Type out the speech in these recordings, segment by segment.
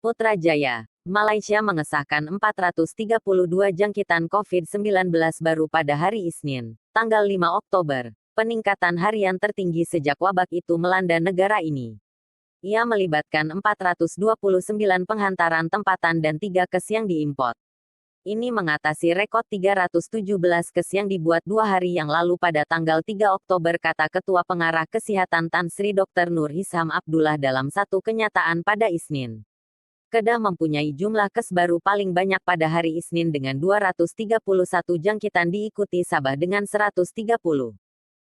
Putrajaya, Malaysia mengesahkan 432 jangkitan COVID-19 baru pada hari Isnin, tanggal 5 Oktober, peningkatan harian tertinggi sejak wabak itu melanda negara ini. Ia melibatkan 429 penghantaran tempatan dan 3 kes yang diimport. Ini mengatasi rekod 317 kes yang dibuat 2 hari yang lalu pada tanggal 3 Oktober, kata Ketua Pengarah Kesehatan Tan Sri Dr. Nur Hisham Abdullah dalam satu kenyataan pada Isnin. Kedah mempunyai jumlah kes baru paling banyak pada hari Isnin dengan 231 jangkitan, diikuti Sabah dengan 130.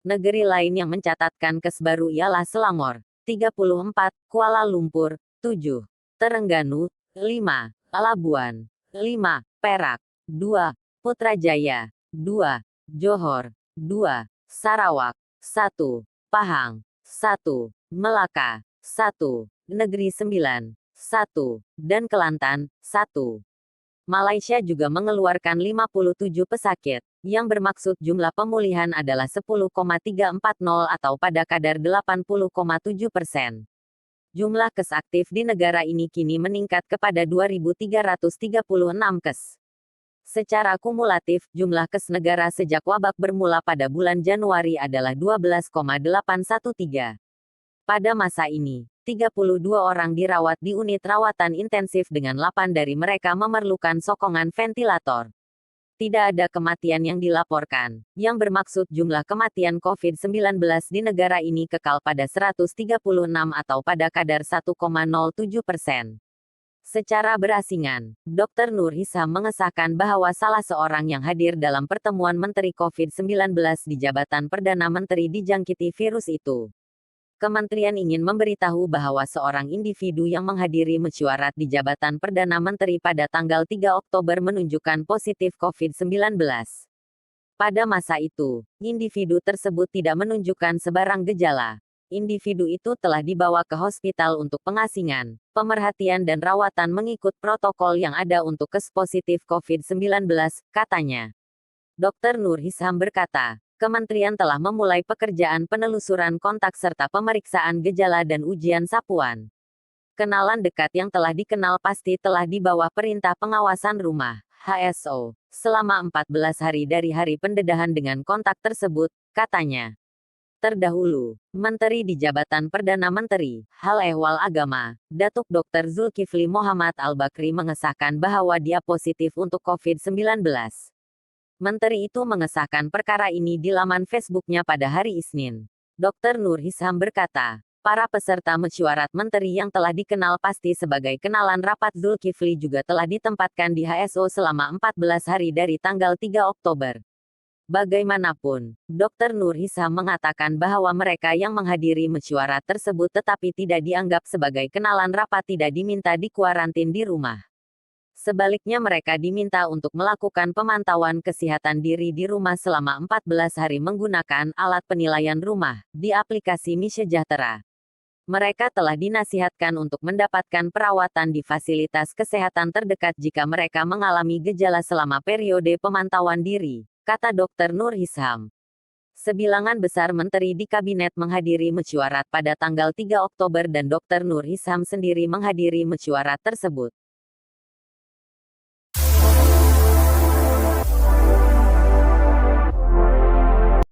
Negeri lain yang mencatatkan kes baru ialah Selangor, 34, Kuala Lumpur, 7, Terengganu, 5, Labuan, 5, Perak, 2, Putrajaya, 2, Johor, 2, Sarawak, 1, Pahang, 1, Melaka, 1, Negeri Sembilan, 1, dan Kelantan, 1. Malaysia juga mengeluarkan 57 pesakit, yang bermaksud jumlah pemulihan adalah 10,340 atau pada kadar 80,7%. Jumlah kes aktif di negara ini kini meningkat kepada 2.336 kes. Secara kumulatif, jumlah kes negara sejak wabak bermula pada bulan Januari adalah 12,813. Pada masa ini, 32 orang dirawat di unit rawatan intensif dengan 8 dari mereka memerlukan sokongan ventilator. Tidak ada kematian yang dilaporkan, yang bermaksud jumlah kematian COVID-19 di negara ini kekal pada 136 atau pada kadar 1,07%. Secara berasingan, Dr. Nur Hisham mengesahkan bahwa salah seorang yang hadir dalam pertemuan Menteri COVID-19 di Jabatan Perdana Menteri dijangkiti virus itu. Kementerian ingin memberitahu bahwa seorang individu yang menghadiri mesyuarat di Jabatan Perdana Menteri pada tanggal 3 Oktober menunjukkan positif COVID-19. Pada masa itu, individu tersebut tidak menunjukkan sebarang gejala. Individu itu telah dibawa ke hospital untuk pengasingan, pemerhatian dan rawatan mengikut protokol yang ada untuk kes positif COVID-19, katanya. Dr. Nur Hisham berkata, Kementerian telah memulai pekerjaan penelusuran kontak serta pemeriksaan gejala dan ujian sapuan. Kenalan dekat yang telah dikenal pasti telah di bawah Perintah Pengawasan Rumah, HSO, selama 14 hari dari hari pendedahan dengan kontak tersebut, katanya. Terdahulu, Menteri di Jabatan Perdana Menteri, Hal Ehwal Agama, Datuk Dr. Zulkifli Mohamad Al-Bakri mengesahkan bahwa dia positif untuk COVID-19. Menteri itu mengesahkan perkara ini di laman Facebooknya pada hari Isnin. Dr. Nur Hisham berkata, para peserta mesyuarat menteri yang telah dikenal pasti sebagai kenalan rapat Zulkifli juga telah ditempatkan di HSO selama 14 hari dari tanggal 3 Oktober. Bagaimanapun, Dr. Nur Hisham mengatakan bahwa mereka yang menghadiri mesyuarat tersebut tetapi tidak dianggap sebagai kenalan rapat tidak diminta dikuarantin di rumah. Sebaliknya mereka diminta untuk melakukan pemantauan kesehatan diri di rumah selama 14 hari menggunakan alat penilaian rumah di aplikasi Mi Sejahtera. Mereka telah dinasihatkan untuk mendapatkan perawatan di fasilitas kesehatan terdekat jika mereka mengalami gejala selama periode pemantauan diri, kata Dr. Nur Hisham. Sebilangan besar menteri di kabinet menghadiri mesyuarat pada tanggal 3 Oktober dan Dr. Nur Hisham sendiri menghadiri mesyuarat tersebut.